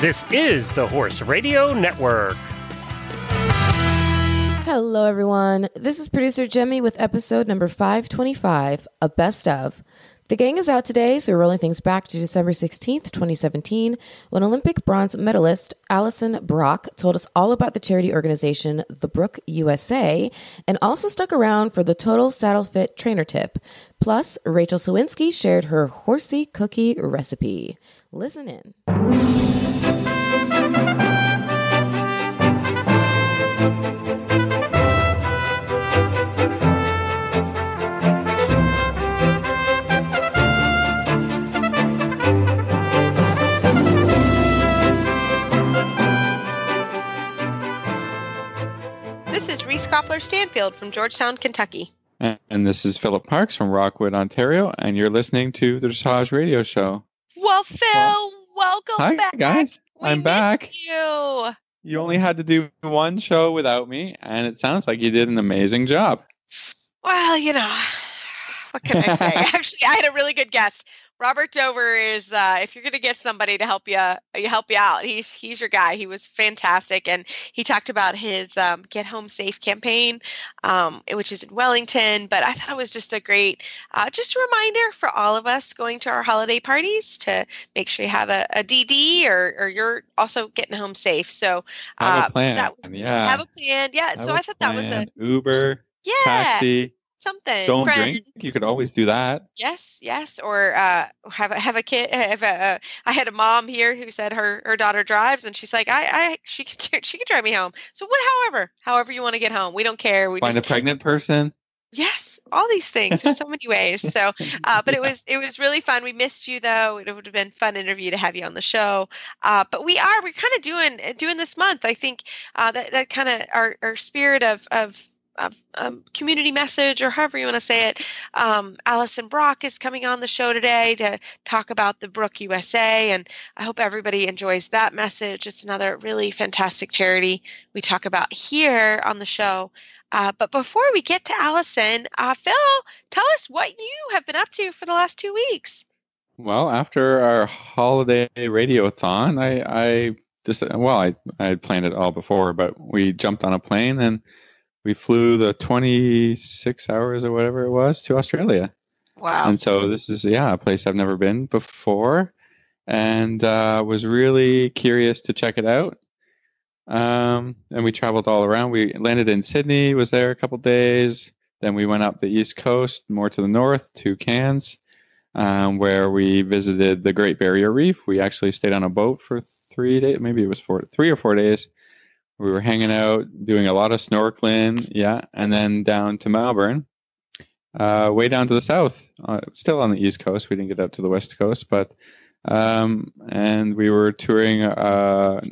This is the Horse Radio Network. Hello, everyone. This is producer Jemmy with episode number 525, A Best Of. The gang is out today, so we're rolling things back to December 16th, 2017, when Olympic bronze medalist Allison Brooke told us all about the charity organization, the Brooke USA, and also stuck around for the Total Saddle Fit trainer tip. Plus, Rachel Sawinski shared her horsey cookie recipe. Listen in. This is Reese Koffler-Stanfield from Georgetown, Kentucky. And this is Philip Parks from Rockwood, Ontario, and you're listening to the Dressage Radio Show. Well, Phil, welcome back. Hi, guys. I'm back. You. You only had to do one show without me, and it sounds like you did an amazing job. Well, you know, what can I say? Actually, I had a really good guest. Robert Dover is, if you're going to get somebody to help you out, he's your guy. He was fantastic. And he talked about his Get Home Safe campaign, which is in Wellington. But I thought it was just a great, just a reminder for all of us going to our holiday parties to make sure you have a DD or you're also getting home safe. So have a plan. Have a plan. Yeah. So I thought that was a Uber, taxi. Something. Don't drink. You could always do that. Yes. Or have a kid. I had a mom here who said her daughter drives, and she's like, she can drive me home. So however you want to get home, we don't care. We find a pregnant person. Yes, all these things. There's so many ways. So, but it was really fun. We missed you though. It would have been a fun interview to have you on the show. But we're kind of doing this month. I think that kind of our spirit of community message, or however you want to say it. Allison Brooke is coming on the show today to talk about the Brooke USA, and I hope everybody enjoys that message. It's another really fantastic charity we talk about here on the show. But before we get to Allison, Phil, tell us what you have been up to for the last 2 weeks. Well, after our holiday radiothon, I had planned it all before, but we jumped on a plane and we flew the 26 hours or whatever it was to Australia. Wow. And so this is, a place I've never been before, and was really curious to check it out. And we traveled all around. We landed in Sydney, was there a couple days. Then we went up the East Coast, more to the north, to Cairns, where we visited the Great Barrier Reef. We actually stayed on a boat for 3 days. Maybe it was 3 or 4 days. We were hanging out, doing a lot of snorkeling, and then down to Melbourne, way down to the south, still on the East Coast. We didn't get up to the West Coast, but and we were touring a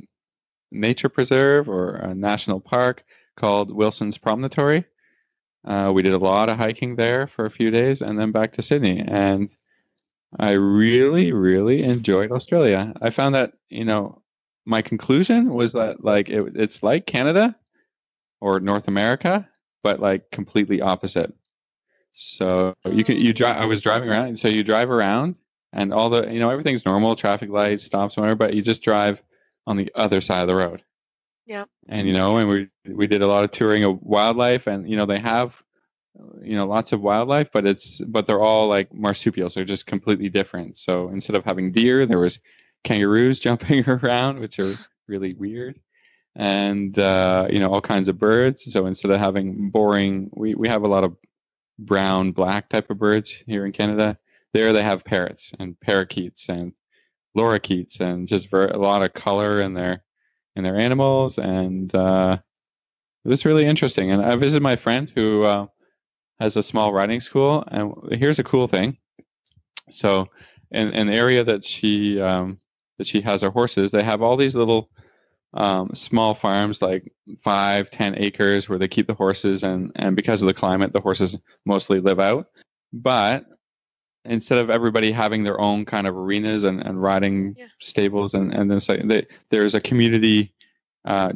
nature preserve or a national park called Wilson's Promontory. We did a lot of hiking there for a few days, and then back to Sydney. And I really, really enjoyed Australia. I found that, my conclusion was that it's like Canada or North America, but like completely opposite. So I was driving around, and so you drive around, and all the everything's normal, traffic lights, stops, whatever, but you just drive on the other side of the road. Yeah. And and we did a lot of touring of wildlife, and they have lots of wildlife, but they're all like marsupials. They're just completely different. So instead of having deer, there was kangaroos jumping around, which are really weird, and all kinds of birds. So instead of having boring, we have a lot of brown, black type of birds here in Canada. There they have parrots and parakeets and lorikeets, and just a lot of color in their animals, and it was really interesting. And I visited my friend who has a small riding school, and here's a cool thing. So in the area that she has her horses, they have all these little small farms, like 5-10 acres, where they keep the horses, and because of the climate, the horses mostly live out. But instead of everybody having their own kind of arenas and riding stables, and then there's a community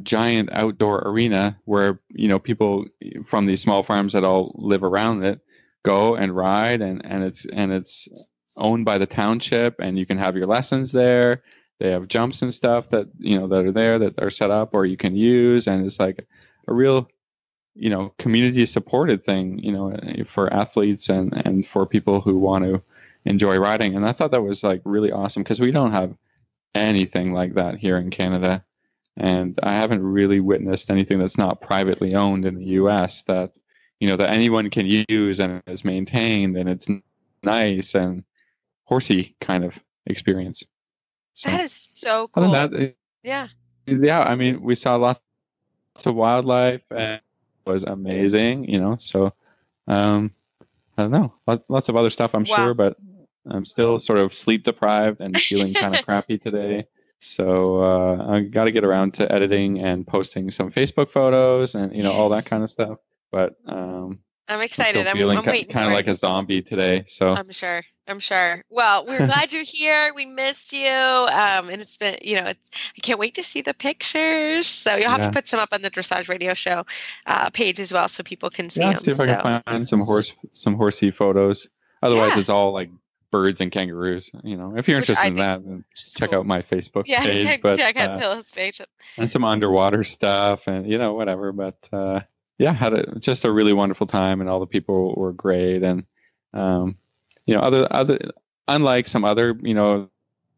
giant outdoor arena where people from these small farms that all live around it go and ride, and it's owned by the township, and you can have your lessons there, they have jumps and stuff that, that are there that are set up or you can use. And it's like a real, community supported thing, for athletes and for people who want to enjoy riding. And I thought that was like really awesome because we don't have anything like that here in Canada. And I haven't really witnessed anything that's not privately owned in the US that, that anyone can use and is maintained and it's nice and horsey kind of experience. So, that is so cool. Yeah. I mean, we saw lots of wildlife and it was amazing, so I don't know, lots of other stuff, I'm sure, but I'm still sort of sleep deprived and feeling kind of crappy today. So I got to get around to editing and posting some Facebook photos and, all that kind of stuff. But I'm excited. I'm feeling I'm waiting kind of like a zombie today. So I'm sure. Well, we're glad you're here. We missed you. And it's been, I can't wait to see the pictures. So you'll have to put some up on the Dressage Radio Show page as well so people can see them. See if I can find some horsey photos. Otherwise, it's all like birds and kangaroos. If you're interested in that, then check out my Facebook page. Check out Phil's page. And some underwater stuff and, whatever. But had just a really wonderful time and all the people were great. And, other unlike some other,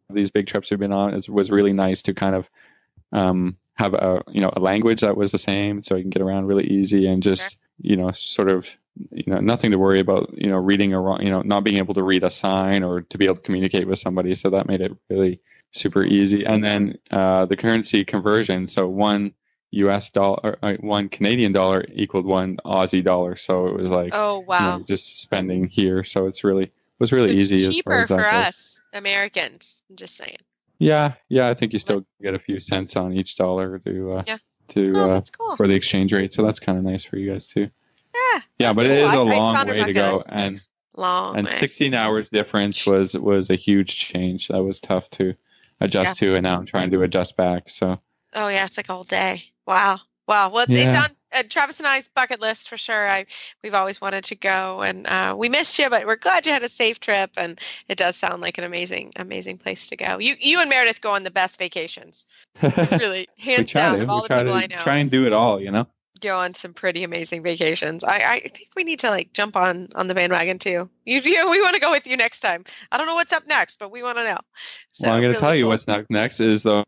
these big trips we've been on, it was really nice to kind of have a language that was the same so you can get around really easy and just, sort of, nothing to worry about, reading a wrong, not being able to read a sign or to be able to communicate with somebody. So that made it really super easy. And then the currency conversion. So $1 Canadian dollar equaled $1 Aussie dollar. So it was like, oh wow, just spending here. So was really easy. It's cheaper for us Americans. I'm just saying. Yeah. I think you still get a few cents on each dollar that's cool. for the exchange rate. So that's kind of nice for you guys too. Yeah, but it is a long way to go, and 16 hours difference was a huge change. That was tough to adjust to, and now I'm trying to adjust back. So. Oh yeah, it's like all day. Wow. Well, it's on Travis and I's bucket list for sure. We've always wanted to go, and we missed you, but we're glad you had a safe trip. And it does sound like an amazing place to go. You and Meredith go on the best vacations, really, hands down. Of all the people I know, try and do it all. Go on some pretty amazing vacations. I think we need to jump on the bandwagon too. We want to go with you next time. I don't know what's up next, but we want to know. So, I'm going to tell you what's next is the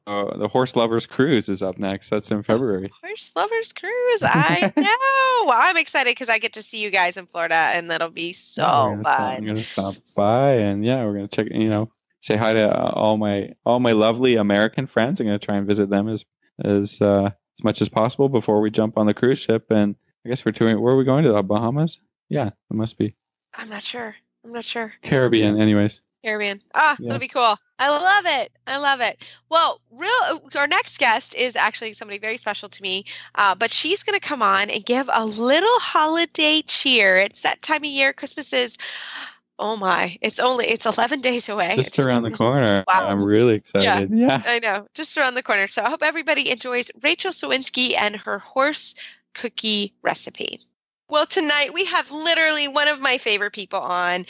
Horse Lovers Cruise is up next. That's in February. Horse Lovers Cruise. I know. Well, I'm excited because I get to see you guys in Florida, and that'll be so fun. I'm going to stop by, and we're going to check. Say hi to all my lovely American friends. I'm going to try and visit them as much as possible before we jump on the cruise ship. And I guess we're touring. Where are we going to? The Bahamas? Yeah, it must be. I'm not sure. Caribbean, anyways. Caribbean. That'll be cool. I love it. Well, our next guest is actually somebody very special to me, but she's going to come on and give a little holiday cheer. It's that time of year. Christmas is, oh my, it's 11 days away. Just around the corner. Wow. I'm really excited. Yeah. I know. Just around the corner. So I hope everybody enjoys Rachel Sawinski and her horse cookie recipe. Well, tonight we have literally one of my favorite people on.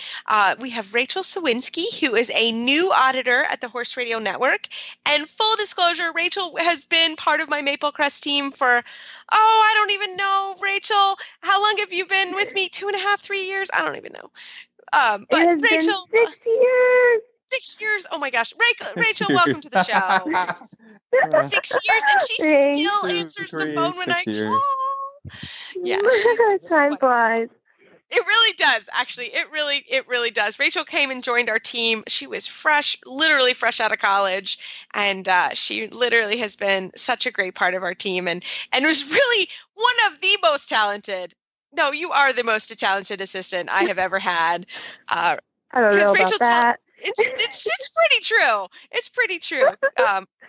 We have Rachel Sawinski, who is a new auditor at the Horse Radio Network. And full disclosure, Rachel has been part of my Maple Crest team for, I don't even know, Rachel. How long have you been with me? 2.5, 3 years? I don't even know. But it has Rachel, been 6 years. 6 years. Oh my gosh. Rachel, welcome to the show. 6 years, and she still answers the phone when I call. Yeah. Time flies. It really does. Actually, it really does. Rachel came and joined our team. She was literally fresh out of college. And she literally has been such a great part of our team and was really one of the most talented. No, you are the most talented assistant I have ever had. I don't know about that. It's pretty true. It's pretty true.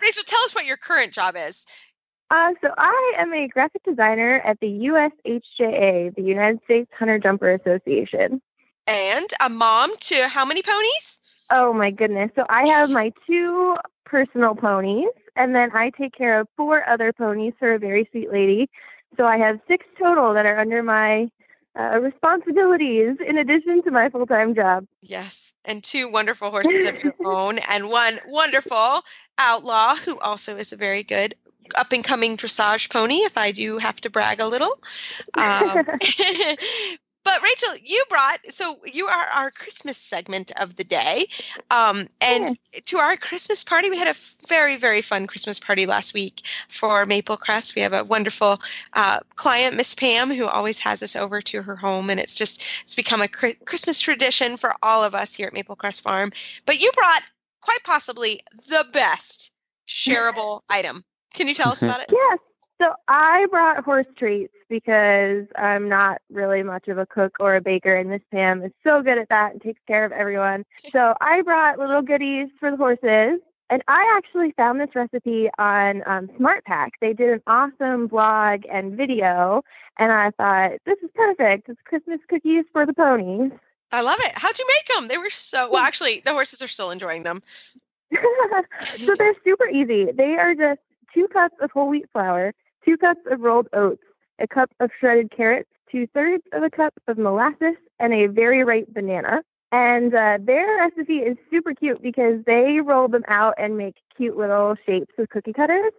Rachel, tell us what your current job is. So I am a graphic designer at the USHJA, the United States Hunter Jumper Association. And a mom to how many ponies? Oh my goodness. So I have my 2 personal ponies, and then I take care of 4 other ponies for a very sweet lady. So I have 6 total that are under my responsibilities in addition to my full-time job. Yes. and 2 wonderful horses of your own, and 1 wonderful outlaw who also is a very good up-and-coming dressage pony, if I do have to brag a little. But Rachel, you are our Christmas segment of the day. And to our Christmas party, we had a very, very fun Christmas party last week for Maple Crest. We have a wonderful client, Miss Pam, who always has us over to her home. And it's become a Christmas tradition for all of us here at Maple Crest Farm. But you brought quite possibly the best shareable item. Can you tell us about it? Yes. So I brought horse treats because I'm not really much of a cook or a baker, and Miss Pam is so good at that and takes care of everyone. So I brought little goodies for the horses, and I actually found this recipe on SmartPack. They did an awesome blog and video, and I thought, this is perfect. It's Christmas cookies for the ponies. I love it. How'd you make them? They were well, actually, the horses are still enjoying them. So they're super easy. They are just 2 cups of whole wheat flour, 2 cups of rolled oats, a cup of shredded carrots, 2/3 of a cup of molasses, and a very ripe banana. And their recipe is super cute because they roll them out and make cute little shapes with cookie cutters.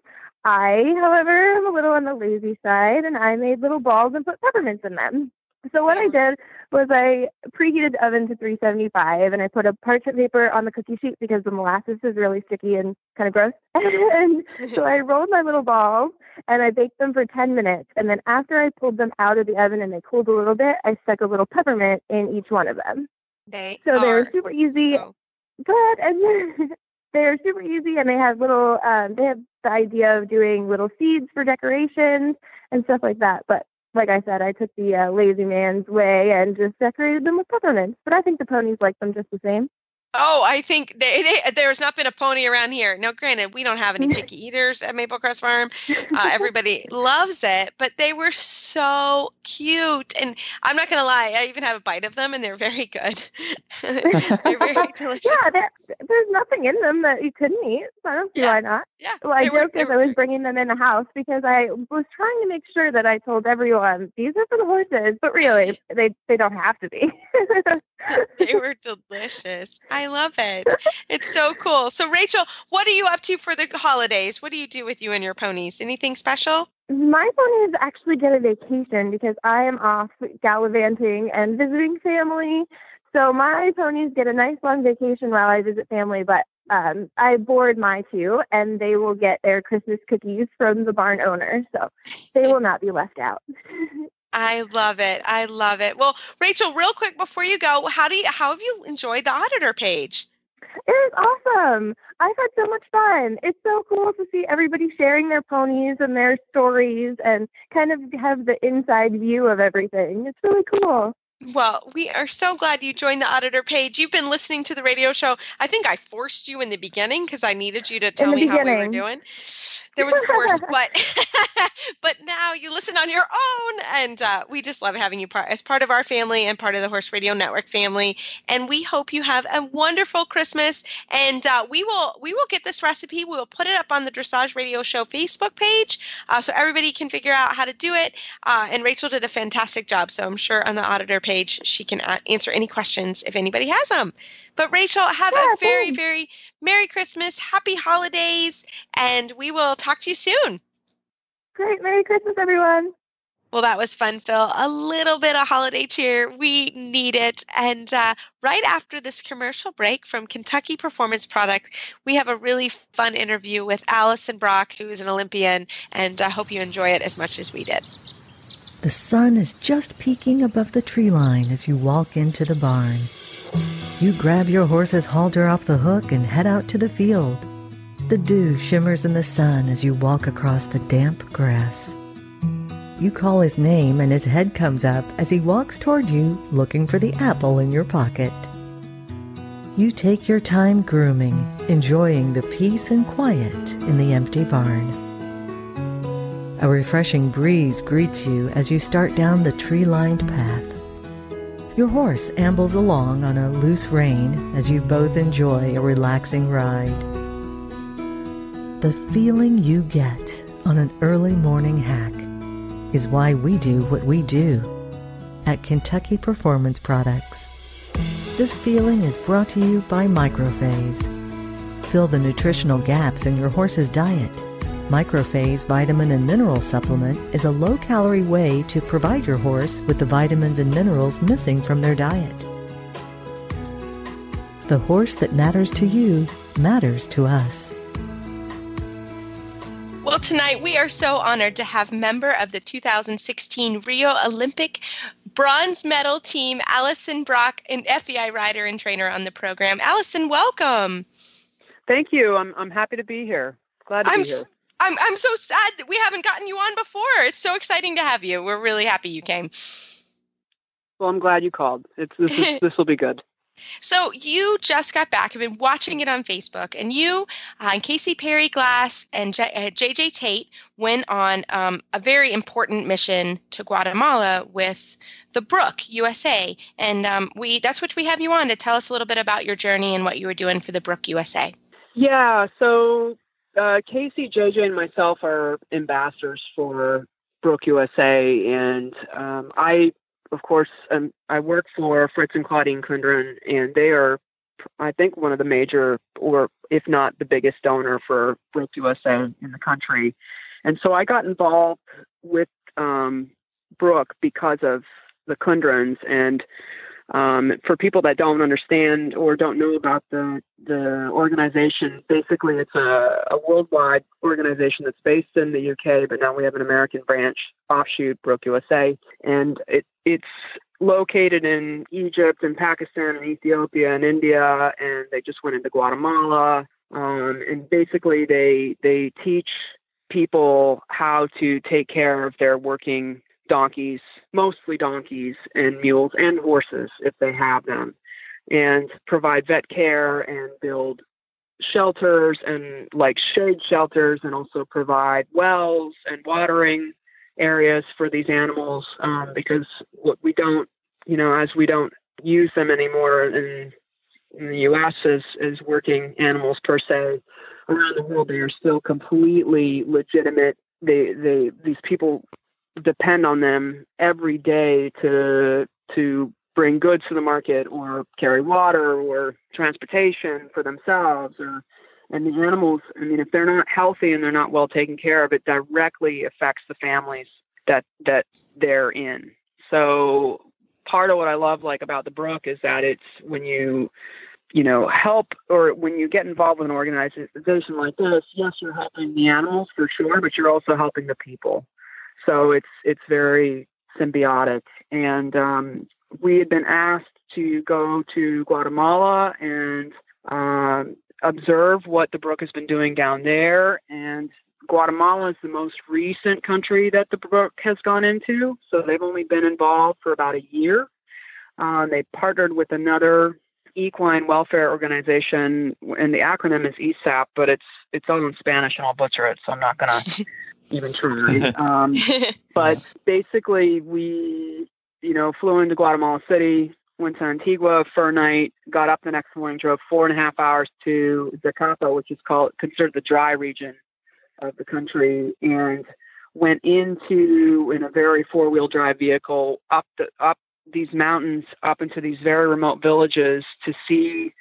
I, however, am a little on the lazy side, and I made little balls and put peppermints in them. So what I did was I preheated the oven to 375, and I put a parchment paper on the cookie sheet because the molasses is really sticky and kind of gross. And so I rolled my little balls, and I baked them for 10 minutes. And then after I pulled them out of the oven and they cooled a little bit, I stuck a little peppermint in each one of them. They were super easy. Good. And they're super easy, and they have little, they have the idea of doing little seeds for decorations and stuff like that. But like I said, I took the lazy man's way and just decorated them with peppermints. But I think the ponies like them just the same. Oh, I think there's not been a pony around here. Now, granted, we don't have any picky eaters at Maple Crest Farm. Everybody loves it, but they were so cute. And I'm not going to lie, I even have a bite of them, and they're very good. They're very delicious. Yeah, there's nothing in them that you couldn't eat, so I don't see why not. Yeah, well, I joked as I was bringing them in the house because I was trying to make sure that I told everyone, these are for the horses, but really, they don't have to be. They were delicious. I love it. It's so cool. So, Rachel, what are you up to for the holidays? What do you do with you and your ponies? Anything special? My ponies actually get a vacation because I am off gallivanting and visiting family. So my ponies get a nice long vacation while I visit family, but I board my 2, and they will get their Christmas cookies from the barn owner. So they will not be left out. I love it. I love it. Well, Rachel, real quick before you go, how have you enjoyed the auditor page? It is awesome. I've had so much fun. It's so cool to see everybody sharing their ponies and their stories and kind of have the inside view of everything. It's really cool. Well, we are so glad you joined the auditor page. You've been listening to the radio show. I think I forced you in the beginning because I needed you to tell me how we were doing. There was a force, but now you listen on your own, and we just love having you as part of our family and part of the Horse Radio Network family. And we hope you have a wonderful Christmas. And we will get this recipe. We will put it up on the Dressage Radio Show Facebook page so everybody can figure out how to do it. And Rachel did a fantastic job, so I'm sure on the auditor page she can answer any questions if anybody has them. But Rachel, have a very, very Merry Christmas, Happy Holidays, and we will talk to you soon. Great. Merry Christmas, everyone. Well, that was fun, Phil. A little bit of holiday cheer. We need it. And right after this commercial break from Kentucky Performance Products, we have a really fun interview with Allison Brooke, who is an Olympian, and I hope you enjoy it as much as we did. The sun is just peeking above the tree line as you walk into the barn. You grab your horse's halter off the hook and head out to the field. The dew shimmers in the sun as you walk across the damp grass. You call his name and his head comes up as he walks toward you, looking for the apple in your pocket. You take your time grooming, enjoying the peace and quiet in the empty barn. A refreshing breeze greets you as you start down the tree-lined path. Your horse ambles along on a loose rein as you both enjoy a relaxing ride. The feeling you get on an early morning hack is why we do what we do at Kentucky Performance Products. This feeling is brought to you by Microphase. Fill the nutritional gaps in your horse's diet. Microphase Vitamin and Mineral Supplement is a low-calorie way to provide your horse with the vitamins and minerals missing from their diet. The horse that matters to you matters to us. Well, tonight we are so honored to have member of the 2016 Rio Olympic bronze medal team, Allison Brock, an FEI rider and trainer on the program. Allison, welcome. Thank you. I'm happy to be here. Glad to be here. I'm so sad that we haven't gotten you on before. It's so exciting to have you. We're really happy you came. Well, I'm glad you called. This will be good. So you just got back. I've been watching it on Facebook, and you and Casey Perry Glass and JJ Tate went on a very important mission to Guatemala with the Brooke USA, and that's what we have you on to tell us a little bit about your journey and what you were doing for the Brooke USA. Yeah. So Casey, JJ, and myself are ambassadors for Brooke USA, and I, of course, I work for Fritz and Claudine Kundren, and they are, I think, one of the major, or if not the biggest donor for Brooke USA in the country. And so I got involved with Brooke because of the Kundrens. And for people that don't understand or don't know about the organization, basically it's a worldwide organization that's based in the UK, but now we have an American branch offshoot, Brooke USA, and it's located in Egypt and Pakistan and Ethiopia and India, and they just went into Guatemala. And basically they teach people how to take care of their working donkeys, mostly donkeys and mules and horses if they have them, and provide vet care and build shelters and like shade shelters, and also provide wells and watering areas for these animals, because what we don't, as we don't use them anymore in the U.S. as working animals per se, around the world they are still completely legitimate. These people depend on them every day to bring goods to the market or carry water or transportation for themselves, and the animals, I mean, if they're not healthy and they're not well taken care of, it directly affects the families that they're in. So part of what I love about the Brooke is that it's when you help, or when you get involved with an organization like this, yes, you're helping the animals for sure, but you're also helping the people. So it's very symbiotic. And we had been asked to go to Guatemala and observe what the Brooke has been doing down there. And Guatemala is the most recent country that the Brooke has gone into. So they've only been involved for about a year. They partnered with another equine welfare organization, and the acronym is ESAP, but it's all in Spanish, and I'll butcher it, so I'm not going to even try. But basically, we, flew into Guatemala City, went to Antigua for a night, got up the next morning, drove 4.5 hours to Zacapa, which is considered the dry region of the country, and went in a very four-wheel drive vehicle up these mountains, up into these very remote villages to see,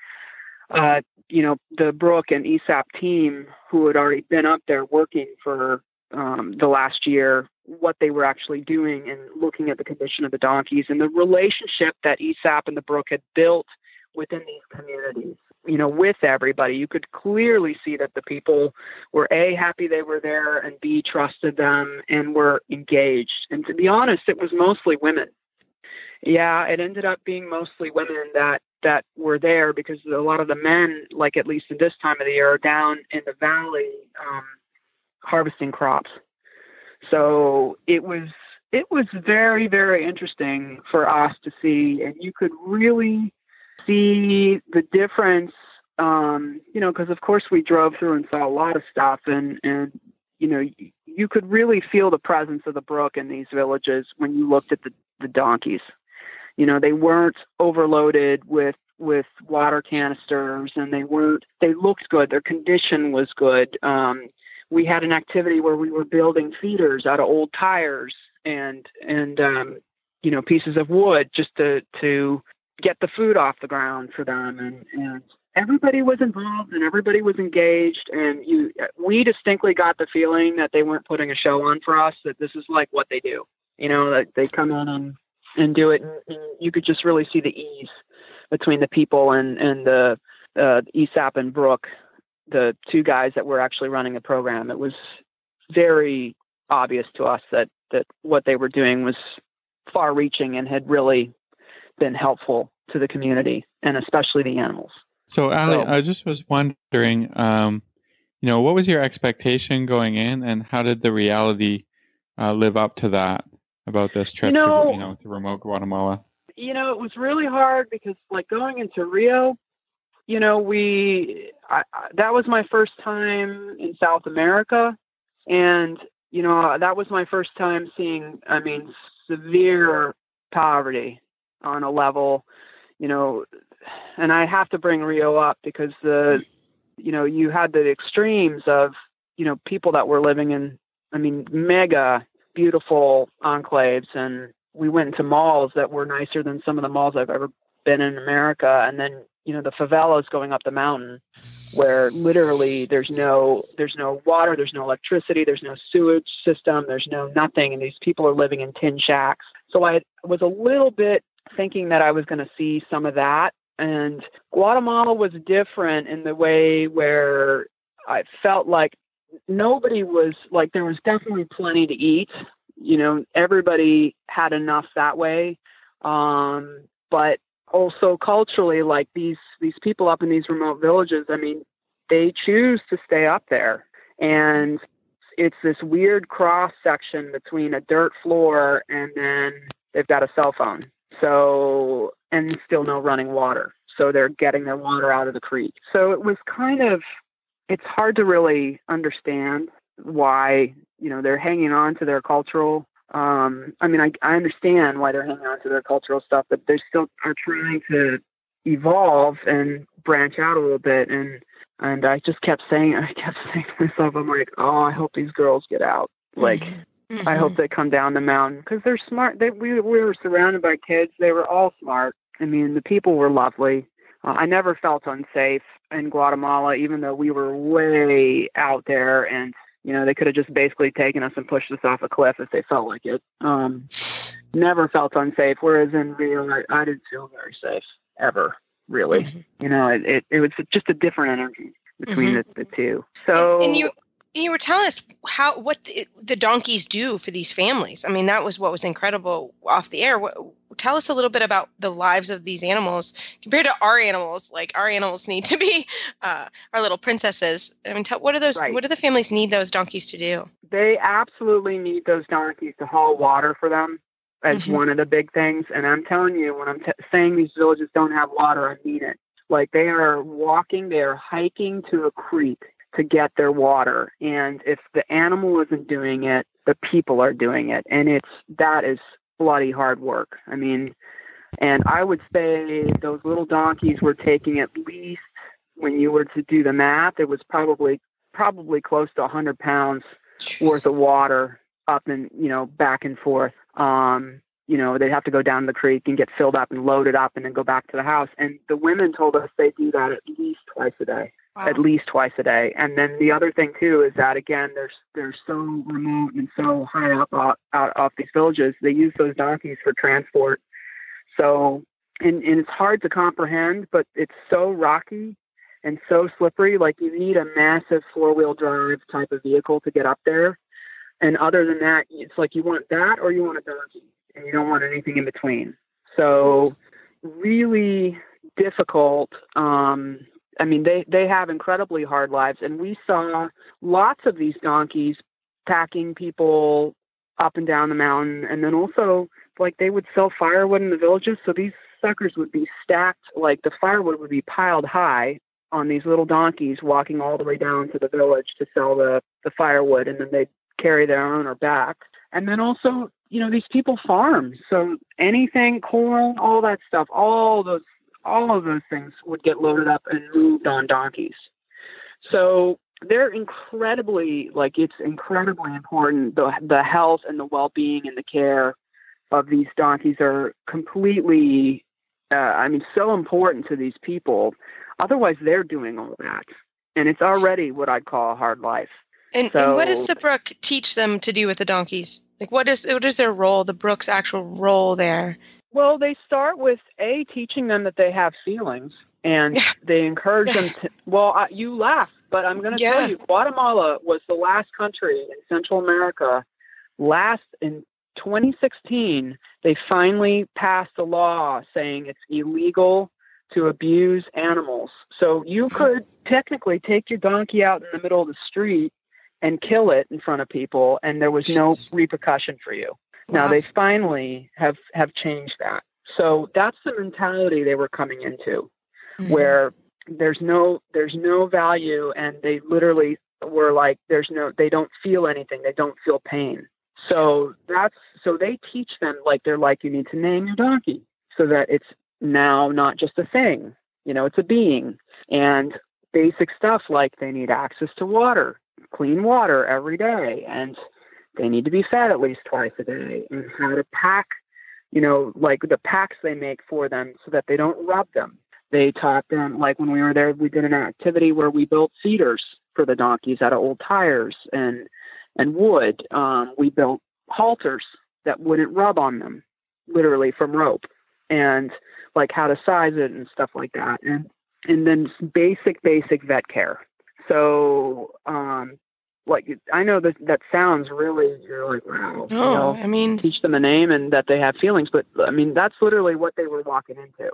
the Brooke and ESAP team who had already been up there working for the last year, what they were actually doing, and looking at the condition of the donkeys and the relationship that ESAP and the Brooke had built within these communities, with everybody. You could clearly see that the people were A, happy they were there, and B, trusted them and were engaged. And to be honest, it was mostly women. Yeah, it ended up being mostly women that were there, because a lot of the men, at least at this time of the year, are down in the valley harvesting crops. So it was very, very interesting for us to see, and you could really see the difference, because of course we drove through and saw a lot of stuff, and you could really feel the presence of the Brooke in these villages when you looked at the donkeys. They weren't overloaded with water canisters, and they looked good. Their condition was good. We had an activity where we were building feeders out of old tires and pieces of wood just to get the food off the ground for them. And everybody was involved and everybody was engaged. And we distinctly got the feeling that they weren't putting a show on for us, that this is like what they do. That they come in and do it. And you could just really see the ease between the people and the ESAP and Brooke, the two guys that were actually running the program. It was very obvious to us that what they were doing was far reaching and had really been helpful to the community and especially the animals. So, Allie, I just was wondering, what was your expectation going in, and how did the reality live up to that about this trip to remote Guatemala? It was really hard because, like, going into Rio, that was my first time in South America, and that was my first time seeing, severe poverty on a level, and I have to bring Rio up because you had the extremes of, people that were living in, mega beautiful enclaves, and we went into malls that were nicer than some of the malls I've ever been in America. And then, the favelas going up the mountain where literally there's no water, there's no electricity, there's no sewage system, there's no nothing. And these people are living in tin shacks. So I was a little bit thinking that I was going to see some of that. And Guatemala was different in the way where I felt like nobody was like, there was definitely plenty to eat. Everybody had enough that way. But also culturally, like these people up in these remote villages, they choose to stay up there. And it's this weird cross section between a dirt floor and then they've got a cell phone. So, and still no running water. So they're getting their water out of the creek. So it was it's hard to really understand why, they're hanging on to their cultural, I understand why they're hanging on to their cultural stuff, but they still are trying to evolve and branch out a little bit. And I just kept saying to myself, I'm like, oh, I hope these girls get out. Like, I hope they come down the mountain because they're smart. We were surrounded by kids. They were all smart. The people were lovely. I never felt unsafe in Guatemala, even though we were way out there and, they could have just basically taken us and pushed us off a cliff if they felt like it. Never felt unsafe. Whereas in Rio, I didn't feel very safe ever, really. It was just a different energy between the two. So, and you were telling us what the donkeys do for these families. That was what was incredible off the air. Tell us a little bit about the lives of these animals compared to our animals. Like, our animals need to be our little princesses. What do those? Right. What do the families need those donkeys to do? They absolutely need those donkeys to haul water for them as one of the big things. And I'm telling you, when I'm saying these villages don't have water, I mean it. Like, they are hiking to a creek to get their water. And if the animal isn't doing it, the people are doing it. And that is bloody hard work. And I would say those little donkeys were taking, at least when you were to do the math, it was probably close to 100 pounds worth of water up and, back and forth. They'd have to go down the creek and get filled up and loaded up and then go back to the house. And the women told us they do that at least twice a day. Wow. At least twice a day. And then the other thing too is that, again, they're so remote and so high up out off these villages. They use those donkeys for transport. So, and it's hard to comprehend, but it's so rocky and so slippery. Like, you need a massive 4-wheel drive type of vehicle to get up there. And other than that, it's like you want that or you want a donkey, and you don't want anything in between. So really difficult. They have incredibly hard lives, and we saw lots of these donkeys packing people up and down the mountain. And then also, like, they would sell firewood in the villages. So these suckers would be stacked, like the firewood would be piled high on these little donkeys walking all the way down to the village to sell the firewood. And then they'd carry their owner back. And then also, these people farm. So anything, corn, all that stuff, all of those things would get loaded up and moved on donkeys. So they're it's incredibly important. The health and the well-being and the care of these donkeys are completely so important to these people. Otherwise, they're doing all that. And it's already what I'd call a hard life. And what does the Brooke teach them to do with the donkeys? Like, what is their role, the Brooke's actual role there? Well, they start with teaching them that they have feelings, and they encourage them to, you laugh, but I'm going to tell you, Guatemala was the last country in Central America. In 2016, they finally passed a law saying it's illegal to abuse animals. So you could technically take your donkey out in the middle of the street and kill it in front of people, and there was no repercussion for you. Now they finally have changed that. So that's the mentality they were coming into, where there's no value, and they literally were like, they don't feel anything. They don't feel pain. So they teach them, like, they're like, you need to name your donkey so that it's now not just a thing, it's a being. And basic stuff like they need access to water, clean water every day, and they need to be fed at least twice a day, and how to pack, like the packs they make for them so that they don't rub them. They taught them, like when we were there, we did an activity where we built feeders for the donkeys out of old tires and wood. We built halters that wouldn't rub on them, literally from rope, and like how to size it and stuff like that. And then basic vet care. So, I know that sounds really, you're like, wow, teach them a name and that they have feelings, but that's literally what they were walking into.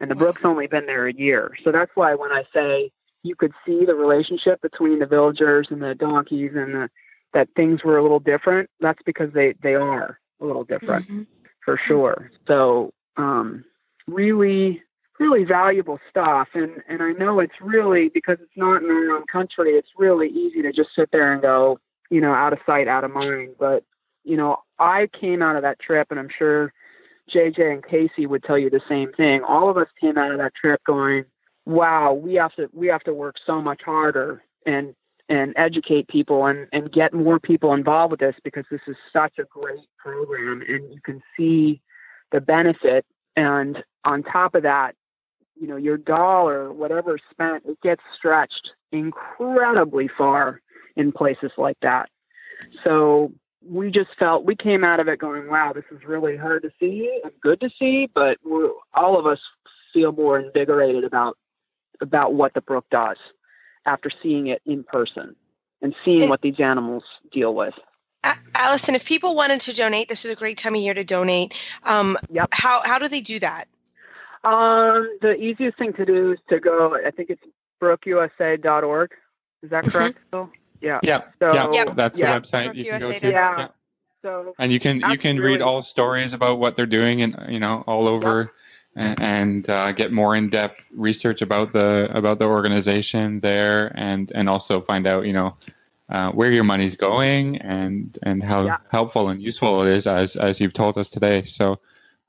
And the Brooke's only been there a year. So that's why when I say you could see the relationship between the villagers and the donkeys and that things were a little different, that's because they are a little different for sure. So, really, really valuable stuff. And I know it's really, because it's not in our own country, it's really easy to just sit there and go, out of sight, out of mind. But, I came out of that trip, and I'm sure JJ and Casey would tell you the same thing. All of us came out of that trip going, wow, we have to work so much harder and educate people and get more people involved with this, because this is such a great program and you can see the benefit. And on top of that, your dollar, whatever is spent, it gets stretched incredibly far in places like that. So we came out of it going, wow, this is really hard to see and good to see, but all of us feel more invigorated about what the Brooke does after seeing it in person and seeing what these animals deal with. Allison, if people wanted to donate, this is a great time of year to donate. How do they do that? The easiest thing to do is to go, I think it's brookeusa.org. Is that correct, Phil? Yeah. Yeah. So, that's the website you can go to. Yeah. So, and you can read all stories about what they're doing and all over and get more in-depth research about the organization there and also find out where your money's going and how helpful and useful it is as you've told us today. So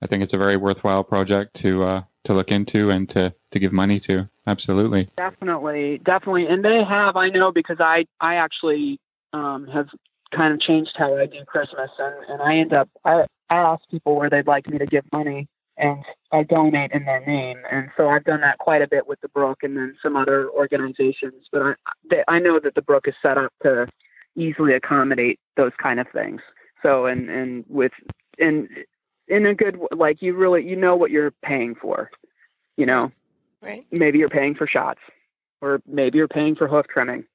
I think it's a very worthwhile project to look into and to give money to. Absolutely. Definitely. And they have, I know, because I actually have kind of changed how I do Christmas, and I ask people where they'd like me to give money, and I donate in their name. And so I've done that quite a bit with the Brooke and then some other organizations, but I know that the Brooke is set up to easily accommodate those kind of things. So, in a good, like, you know what you're paying for, right? Maybe you're paying for shots, or maybe you're paying for hoof trimming,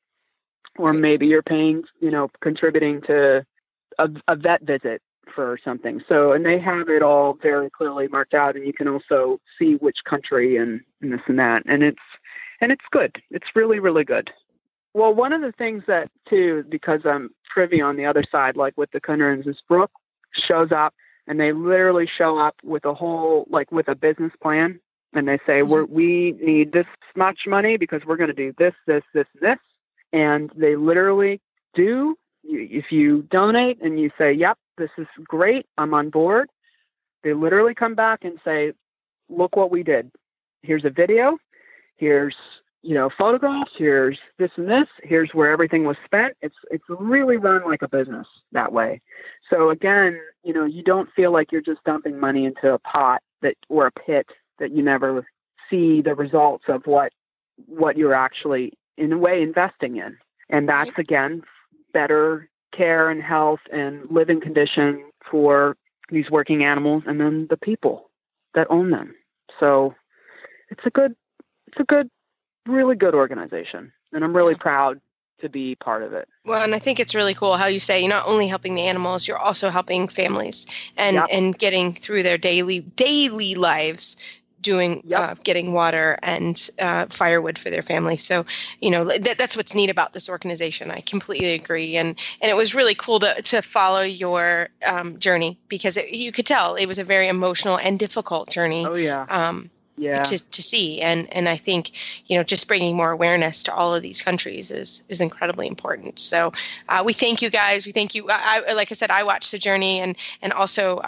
or maybe you're paying, contributing to a vet visit for something. So, and they have it all very clearly marked out, and you can also see which country and this and that. And it's good. It's really, really good. Well, one of the things that too, because I'm privy on the other side, like with the Kunderans, is Brooke shows up, and they literally show up with with a business plan. And they say, we need this much money because we're going to do this, this, this, this. And they literally do. If you donate and you say, yep, this is great, I'm on board, they literally come back and say, look what we did. Here's a video. Here's, photographs. Here's this and this. Here's where everything was spent. It's really run like a business that way. So again, you don't feel like you're just dumping money into a pot or a pit that you never see the results of what you're actually, in a way, investing in. And that's, again, better care and health and living condition for these working animals and then the people that own them. So it's a good, really good organization. And I'm really proud to be part of it. Well, and I think it's really cool how you say you're not only helping the animals, you're also helping families and getting through their daily lives, doing getting water and firewood for their family. So, that's what's neat about this organization. I completely agree. And it was really cool to follow your journey, because you could tell it was a very emotional and difficult journey. Oh, yeah. To see. And I think, just bringing more awareness to all of these countries is incredibly important. So we thank you guys. We thank you. Like I said, I watched the journey and also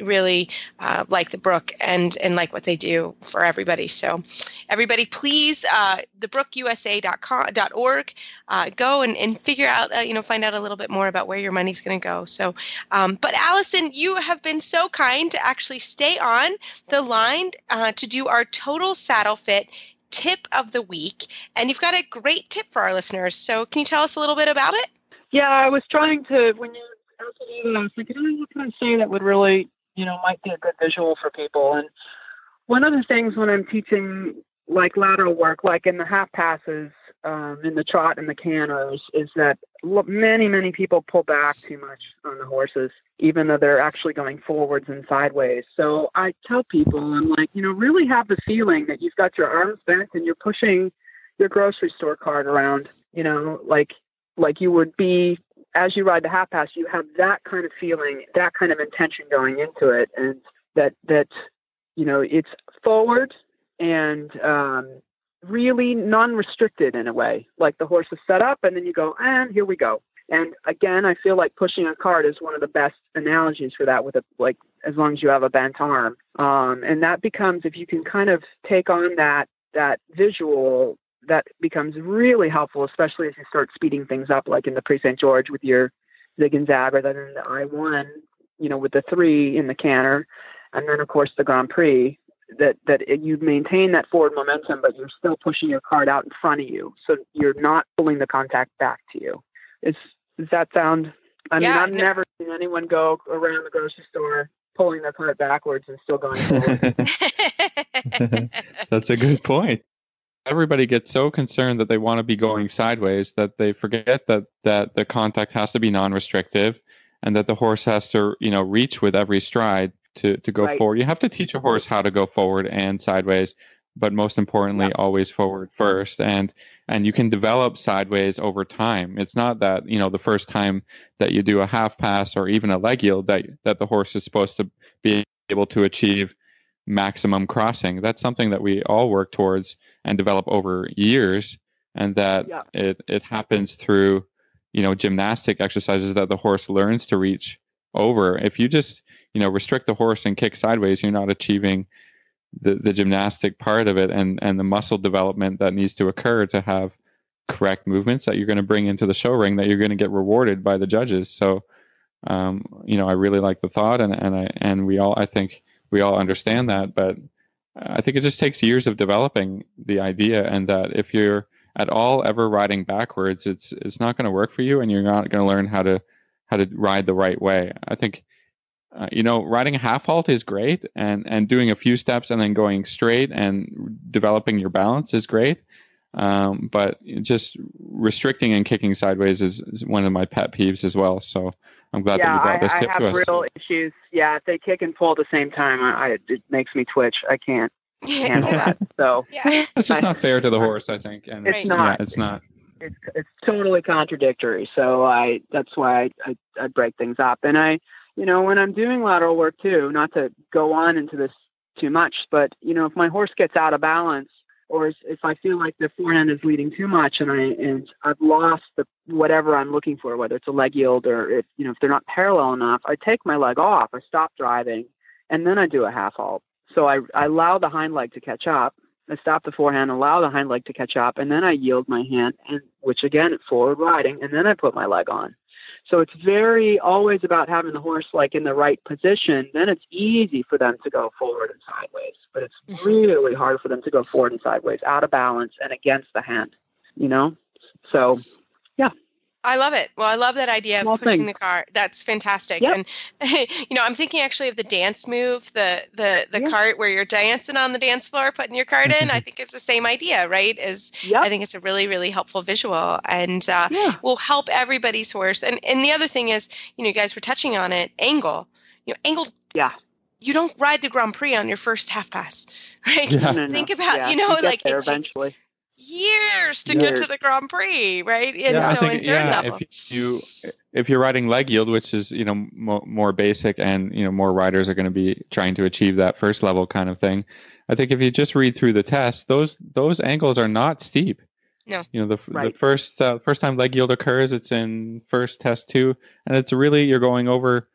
really like the Brooke and like what they do for everybody. So everybody, please, thebrookusa.org, go and figure out, find out a little bit more about where your money's going to go. So, but Allison, you have been so kind to actually stay on the line to do our total saddle fit tip of the week. And you've got a great tip for our listeners. So can you tell us a little bit about it? Yeah, I was trying to, when you asked me, I was thinking, what can I say that would really, might be a good visual for people. And one of the things when I'm teaching like lateral work, like in the half passes, in the trot and the canters, is that many people pull back too much on the horses, even though they're actually going forwards and sideways. So I tell people, I'm like, really have the feeling that you've got your arms bent and you're pushing your grocery store cart around, like you would be as you ride the half pass. You have that kind of feeling, that kind of intention going into it, and that it's forward and really non-restricted in a way, like the horse is set up and then you go, and here we go. And again, I feel like pushing a cart is one of the best analogies for that, with as long as you have a bent arm. And that becomes, if you can kind of take on that visual, that becomes really helpful, especially as you start speeding things up, like in the Prix St. George with your zig and zag, or then in the I1, with the 3 in the canter. And then of course the Grand Prix, that you maintain that forward momentum, but you're still pushing your cart out in front of you. So you're not pulling the contact back to you. Does that sound, I've never seen anyone go around the grocery store pulling their cart backwards and still going forward. That's a good point. Everybody gets so concerned that they want to be going sideways that they forget that the contact has to be non-restrictive, and that the horse has to, reach with every stride to go forward. You have to teach a horse how to go forward and sideways, but most importantly, always forward first. And you can develop sideways over time. It's not that, the first time that you do a half pass or even a leg yield that the horse is supposed to be able to achieve maximum crossing. That's something that we all work towards and develop over years, and that it happens through, gymnastic exercises that the horse learns to reach over. If you just, restrict the horse and kick sideways, you're not achieving the gymnastic part of it and the muscle development that needs to occur to have correct movements that you're going to bring into the show ring, that you're going to get rewarded by the judges. So, I really like the thought, and I think we all understand that, but I think it just takes years of developing the idea, and that if you're at all ever riding backwards, it's not going to work for you, and you're not going to learn how to ride the right way. I think, riding a half halt is great, and doing a few steps and then going straight and developing your balance is great. But just restricting and kicking sideways is one of my pet peeves as well. So I'm glad that you brought this tip to us. I have real issues. Yeah, if they kick and pull at the same time, it makes me twitch. I can't handle that. So it's just not fair to the horse, I think. And it's not. Yeah, it's not. It's totally contradictory. So that's why I break things up. And when I'm doing lateral work too, not to go on into this too much, but if my horse gets out of balance, or if I feel like the forehand is leading too much and I've lost whatever I'm looking for, whether it's a leg yield or if they're not parallel enough, I take my leg off, I stop driving, and then I do a half halt. So I allow the hind leg to catch up. I stop the forehand, allow the hind leg to catch up, and then I yield my hand, which again, forward riding, and then I put my leg on. So it's always about having the horse like in the right position. Then it's easy for them to go forward and sideways, but it's really hard for them to go forward and sideways, out of balance and against the hand, So, yeah. I love it. Well, I love that idea of pushing the cart. That's fantastic. Yep. And I'm thinking actually of the dance move, the cart where you're dancing on the dance floor, putting your cart in. I think it's the same idea, right? I think it's a really, really helpful visual, and will help everybody's horse. And the other thing is, you guys were touching on it, angle. Angle. Yeah. You don't ride the Grand Prix on your first half pass, right? Yeah. No. Think about, like it eventually. Takes years to get to the Grand Prix, right? And so in third level. If you're riding leg yield, which is more basic, and more riders are going to be trying to achieve that first level kind of thing, I think if you just read through the test, those angles are not steep. No. The first time leg yield occurs, it's in first test 2, and it's really, you're going over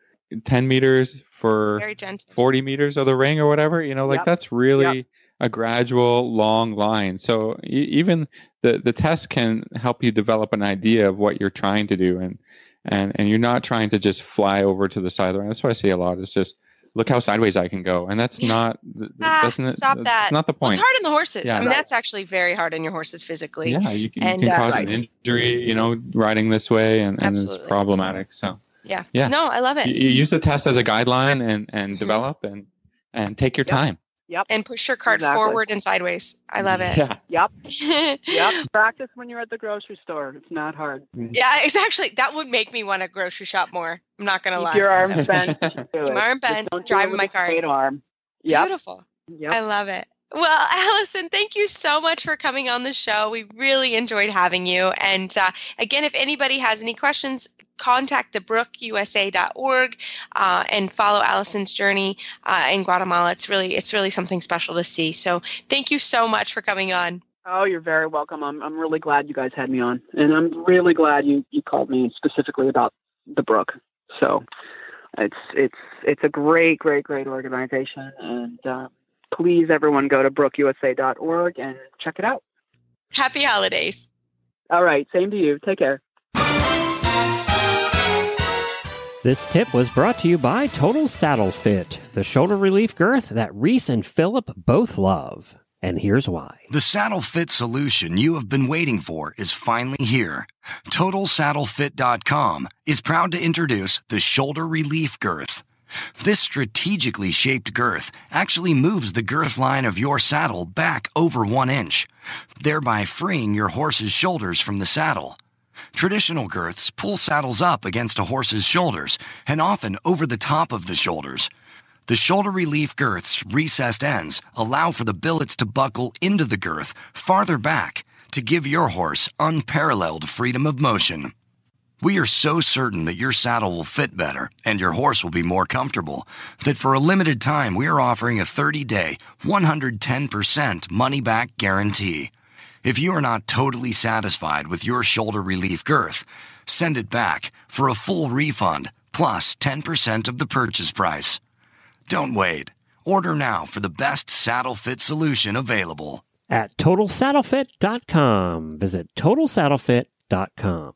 10 meters for 40 meters of the ring or whatever. That's really a gradual long line. So even the test can help you develop an idea of what you're trying to do, and you're not trying to just fly over to the side of the line. That's what I see a lot, is just look how sideways I can go, and that's not stop that. That's not the point. Well, it's hard on the horses. Yeah, that's actually very hard on your horses physically. Yeah, you can cause an injury, riding this way, and it's problematic. So yeah. No, I love it. You use the test as a guideline and develop and take your time. Yep. And push your cart forward and sideways. I love it. Yeah. Yep. Practice when you're at the grocery store. It's not hard. Yeah, exactly. That would make me want to grocery shop more. I'm not going to lie. Keep your arm bent. Keep my arm bent. Driving my cart. Straight arm. Yep. Beautiful. Yep. I love it. Well, Allison, thank you so much for coming on the show. We really enjoyed having you. And again, if anybody has any questions, contact the brookeusa.org and follow Allison's journey in Guatemala. It's really something special to see. So thank you so much for coming on. Oh, you're very welcome. I'm really glad you guys had me on, and I'm really glad you called me specifically about the Brooke. So it's a great organization, and please, everyone, go to brookeusa.org and check it out. Happy holidays. All right. Same to you. Take care. This tip was brought to you by Total Saddle Fit, the shoulder relief girth that Reese and Philip both love. And here's why. The saddle fit solution you have been waiting for is finally here. TotalSaddleFit.com is proud to introduce the shoulder relief girth. This strategically shaped girth actually moves the girth line of your saddle back over 1 inch, thereby freeing your horse's shoulders from the saddle. Traditional girths pull saddles up against a horse's shoulders and often over the top of the shoulders. The shoulder relief girth's recessed ends allow for the billets to buckle into the girth farther back to give your horse unparalleled freedom of motion. We are so certain that your saddle will fit better and your horse will be more comfortable that for a limited time we are offering a 30-day, 110% money-back guarantee. If you are not totally satisfied with your shoulder relief girth, send it back for a full refund plus 10% of the purchase price. Don't wait. Order now for the best saddle fit solution available. At TotalSaddleFit.com. Visit TotalSaddleFit.com.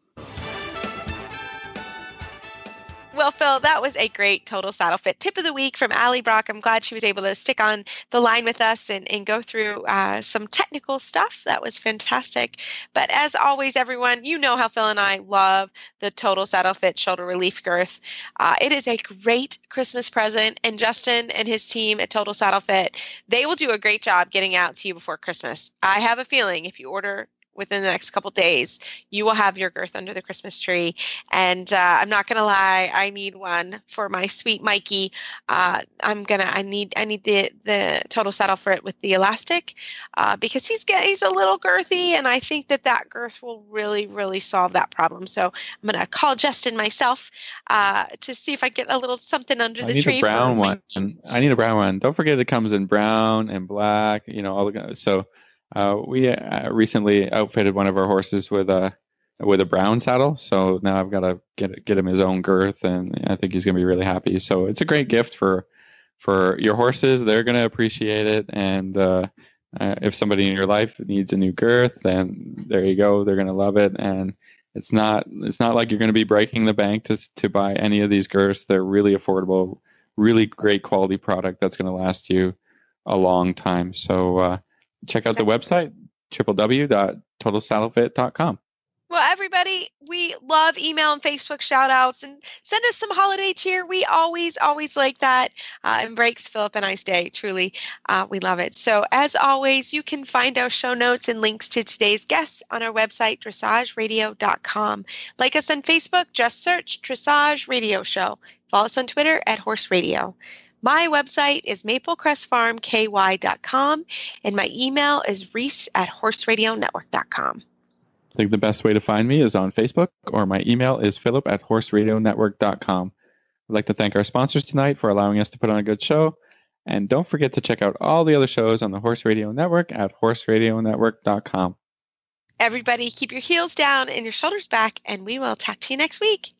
Well, Phil, that was a great Total Saddle Fit tip of the week from Allie Brock. I'm glad she was able to stick on the line with us and go through some technical stuff. That was fantastic. But as always, everyone, you know how Phil and I love the Total Saddle Fit shoulder relief girth. It is a great Christmas present, and Justin and his team at Total Saddle Fit, they will do a great job getting out to you before Christmas. I have a feeling if you order within the next couple days, you will have your girth under the Christmas tree. And I'm not gonna lie, I need one for my sweet Mikey. I need the Total Saddle Fit with the elastic because he's a little girthy, and I think that girth will really solve that problem. So I'm gonna call Justin myself to see if I get a little something under the tree. I need a brown one. I need a brown one. Don't forget it comes in brown and black. So. We recently outfitted one of our horses with a brown saddle, so now I've got to get him his own girth, and I think he's going to be really happy. So it's a great gift for your horses. They're going to appreciate it, and if somebody in your life needs a new girth, then there you go. They're going to love it, and It's not like you're going to be breaking the bank to buy any of these girths. They're really affordable, really great quality product that's going to last you a long time. So check out the website, www.totalsaddlefit.com. Well, everybody, we love email and Facebook shout outs, and send us some holiday cheer. We always like that. And breaks Philip and I's day. Truly, we love it. So as always, you can find our show notes and links to today's guests on our website, dressageradio.com. Like us on Facebook, just search Dressage Radio Show. Follow us on Twitter at Horse Radio. My website is maplecrestfarmky.com, and my email is reese@horseradionetwork.com. I think the best way to find me is on Facebook, or my email is philip@horseradionetwork.com. I'd like to thank our sponsors tonight for allowing us to put on a good show. And don't forget to check out all the other shows on the Horse Radio Network at horseradionetwork.com. Everybody, keep your heels down and your shoulders back, and we will talk to you next week.